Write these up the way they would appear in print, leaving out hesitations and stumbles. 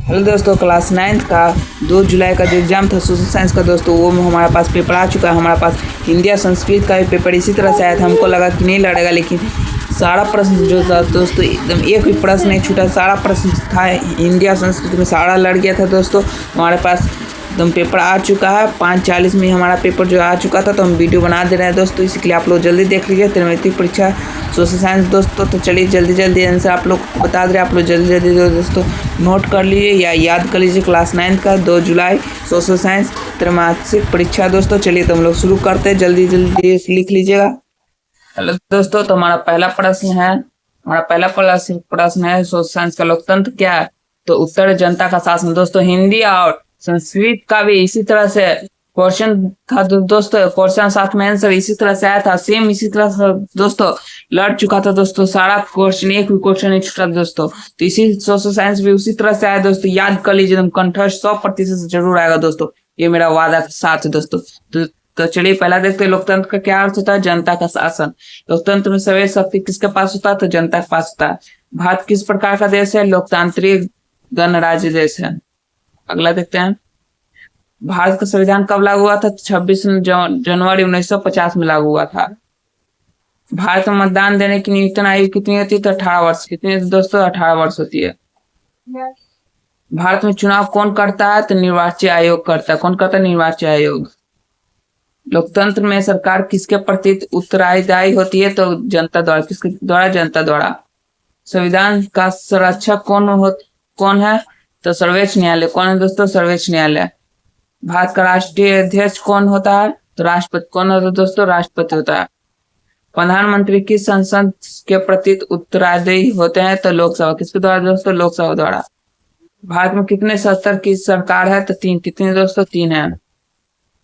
Hello दोस्तों, class 9th का 2 जुलाई का जो एग्ज़ाम था सोशल साइंस का दोस्तों, वो हमारे पास पेपर आ चुका है। हमारे पास हिंदी या संस्कृत का भी पेपर इसी तरह से आया था। हमको लगा कि नहीं लड़ेगा, लेकिन सारा प्रश्न जो था दोस्तों, एकदम एक भी प्रश्न नहीं छूटा। सारा प्रश्न था हिंदी या संस्कृत में, सारा लड़ गया था दोस्तों। हमारे पास एकदम पेपर आ चुका है। 5:40 में हमारा पेपर जो आ चुका था, तो हम वीडियो बना दे रहे हैं दोस्तों। इसके लिए आप लोग जल्दी देख लीजिए त्रिमासिक परीक्षा सोशल साइंस दोस्तों। तो चलिए जल्दी आंसर आप लोग को बता दे रहे हैं। आप लोग जल्दी दोस्तों नोट कर लीजिए या याद कर लीजिए। क्लास 9th का 2 जुलाई सोशल साइंस त्रैमासिक परीक्षा दोस्तों। चलिए तो हम लोग शुरू करते हैं, जल्दी लिख लीजिएगा। हेलो दोस्तों, तो हमारा पहला प्रश्न है सोशल साइंस का लोकतंत्र क्या है? तो उत्तर जनता का शासन दोस्तों। हिंदी और संस्कृत का भी इसी तरह से क्वेश्चन था दोस्तों। क्वेश्चन साथ में आंसर इसी तरह से आया था, सेम इसी तरह से दोस्तों लड़ चुका था दोस्तों। सारा क्वेश्चन, एक भी क्वेश्चन नहीं छूटा दोस्तों। तो इसी सोशल साइंस भी उसी तरह से आया दोस्तों। याद कर लीजिए, एकदम कंठस्थ 100% जरूर आएगा दोस्तों। ये मेरा वादा के साथ है दोस्तों। तो चलिए पहला देखते हैं, लोकतंत्र का क्या अर्थ होता है? जनता का शासन। लोकतंत्र में सभी शक्ति किसके पास होता है? तो जनता के पास होता है। भारत किस प्रकार का देश है? लोकतांत्रिक गणराज्य देश है। अगला देखते हैं, भारत का संविधान कब लागू हुआ था? 26 जनवरी 1950 में लागू हुआ था। भारत में मतदान देने की न्यूनतम आयु कितनी होती है? तो 18 वर्ष। कितनी दोस्तों? 18 वर्ष होती है। भारत में चुनाव कौन करता है? तो निर्वाचन आयोग करता है। कौन करता है? निर्वाचन आयोग। लोकतंत्र में सरकार किसके प्रति उत्तरदायी होती है? तो जनता द्वारा। किसके द्वारा? जनता द्वारा। संविधान का संरक्षक कौन है? तो सर्वोच्च न्यायालय। कौन है दोस्तों? सर्वोच्च न्यायालय। भारत का राष्ट्रीय अध्यक्ष कौन होता है? तो राष्ट्रपति। कौन होता है दोस्तों? राष्ट्रपति होता है। प्रधानमंत्री किस संसद के प्रति उत्तरदायी होते हैं? तो लोकसभा। किसके द्वारा दोस्तों? लोकसभा द्वारा। भारत में कितने स्तर की सरकार है? तो 3। कितने दोस्तों? 3 है।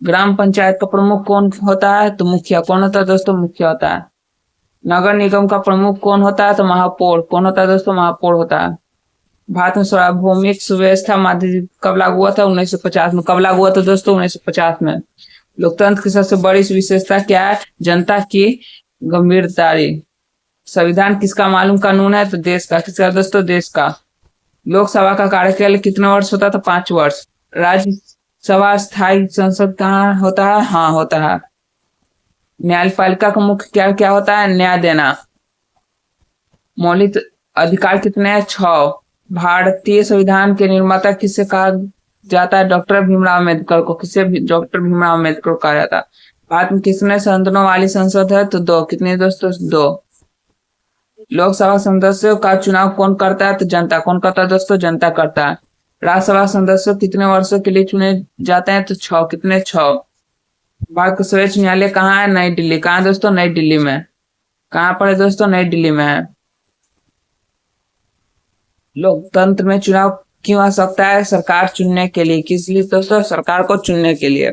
ग्राम पंचायत का प्रमुख कौन होता है? तो मुखिया। कौन होता है दोस्तों? मुखिया होता है। नगर निगम का प्रमुख कौन होता है? तो महापौर। कौन होता है दोस्तों? महापौर होता है। भारत में सार्वभौमिक सुव्यवस्था माध्य कब लागू हुआ था? 1950 में। कब लागू हुआ था दोस्तों? 1950 में। लोकतंत्र की सबसे बड़ी विशेषता क्या है? जनता की गंभीरतारी। संविधान किसका मालूम कानून है? तो देश का। किसका दोस्तों? देश का। लोकसभा का कार्यकाल कितने वर्ष होता था? 5 वर्ष। राज्यसभा स्थायी संसद कहाँ होता है? हाँ, होता है। न्यायपालिका का मुख्य क्या होता है? न्याय देना। मौलिक अधिकार कितने हैं? 6। भारतीय संविधान के निर्माता किससे कहा जाता है? डॉक्टर भीमराव अम्बेडकर को। किससे? डॉक्टर भीमराव अम्बेडकर को कहा जाता है। भारत में कितने सदनों वाली संसद है? तो 2। कितने दोस्तों? 2। लोकसभा सदस्यों का चुनाव कौन करता है? तो जनता। कौन करता है दोस्तों? जनता करता है। राज्यसभा सदस्य कितने वर्षों के लिए चुने जाते हैं? तो 6। कितने? 6। भारत का सर्वोच्च न्यायालय कहाँ है? नई दिल्ली। कहाँ है दोस्तों? नई दिल्ली में। कहाँ पर है दोस्तों? नई दिल्ली में है। लोकतंत्र में चुनाव क्यों आ सकता है? सरकार चुनने के लिए। किस लिए दोस्तों? सरकार को चुनने के लिए।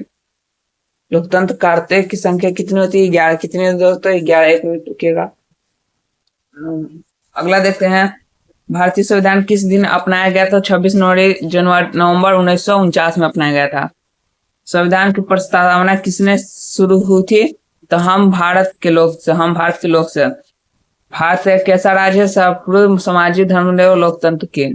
लोकतंत्र कार्य की संख्या कितनी होती है? 11। कितनी दोस्तों? 11। 1 मिनट रुकिएगा। अगला देखते हैं, भारतीय संविधान किस दिन अपनाया गया था? 26 नवंबर 1949 में अपनाया गया था। संविधान की प्रस्तावना किसने शुरू हुई थी? तो हम भारत के लोग से। भारत एक कैसा राज्य है? सर्वपूर्ण सामाजिक धर्मनिरपेक्ष लोकतंत्र के।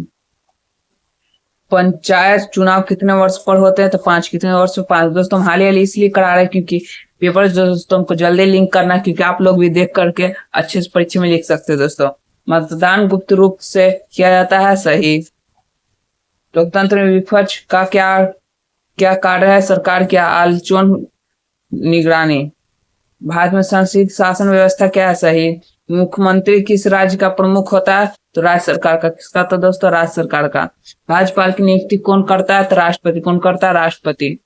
पंचायत चुनाव कितने वर्ष पर होते हैं? तो 5। कितने वर्ष पर? 5 दोस्तों। हम हाल ही इसलिए करा रहे हैं क्योंकि पेपर दोस्तों हमको जल्दी लिंक करना, क्योंकि आप लोग भी देख करके अच्छे से परीक्षा में लिख सकते हैं दोस्तों। मतदान गुप्त रूप से किया जाता है। सही। लोकतंत्र में विपक्ष का क्या कार्य है? सरकार की आलोचना निगरानी। भारत में संसदीय शासन व्यवस्था क्या है? सही। मुख्यमंत्री किस राज्य का प्रमुख होता है? तो राज्य सरकार का। किसका? तो दोस्तों राज्य सरकार का। राज्यपाल की नियुक्ति कौन करता है? तो राष्ट्रपति। कौन करता है? राष्ट्रपति।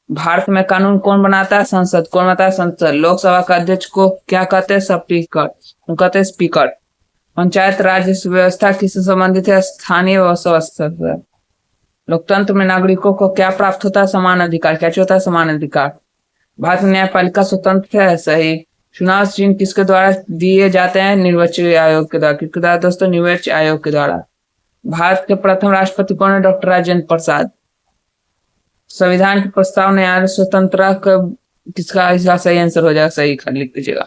भारत में कानून कौन बनाता है? संसद। कौन बनाता है? संसद। लोकसभा का अध्यक्ष को क्या कहते हैं? स्पीकर। कौन कहते हैं? स्पीकर। पंचायत राज व्यवस्था किससे संबंधित है? स्थानीय व्यवस्था से। लोकतंत्र में नागरिकों को क्या प्राप्त होता है? समान अधिकार। क्या होता है? समान अधिकार। भारत में न्यायपालिका स्वतंत्र है। सही। चुनाव चिन्ह किसके द्वारा दिए जाते हैं? निर्वाचन आयोग के द्वारा। किसके द्वारा दोस्तों? निर्वाचन आयोग के द्वारा। भारत के प्रथम राष्ट्रपति कौन है? डॉक्टर राजेंद्र प्रसाद। संविधान की प्रस्ताव न्याय स्वतंत्रता किसका? इसका सही आंसर हो जाएगा। सही लिख दीजिएगा।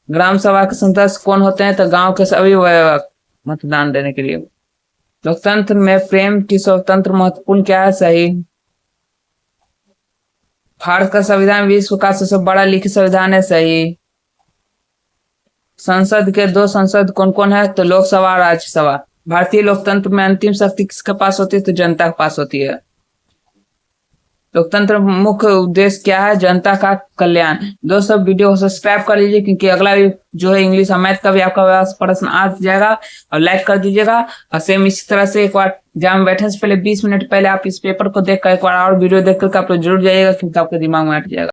ग्राम सभा के सदस्य कौन होते हैं? तो गांव के सभी मतदान देने के लिए। लोकतंत्र में प्रेम की स्वतंत्र महत्वपूर्ण क्या है? सही। भारत का संविधान विश्व का सबसे बड़ा लिखित संविधान है। सही। संसद के दो संसद कौन कौन है? तो लोकसभा और राज्यसभा। भारतीय लोकतंत्र में अंतिम शक्ति किसके पास होती है? तो जनता के पास होती है। लोकतंत्र मुख्य उद्देश्य क्या है? जनता का कल्याण। दोस्तों वीडियो को सब्सक्राइब कर लीजिए, क्योंकि अगला जो है इंग्लिश और मैथ का भी आपका प्रश्न आ जाएगा, और लाइक कर दीजिएगा। और सेम इसी तरह से एक बार एग्जाम बैठने से पहले 20 मिनट पहले आप इस पेपर को देखकर एक बार और वीडियो देख करके आप लोग जरूर जाइएगा, क्योंकि आपके दिमाग में हट जाएगा।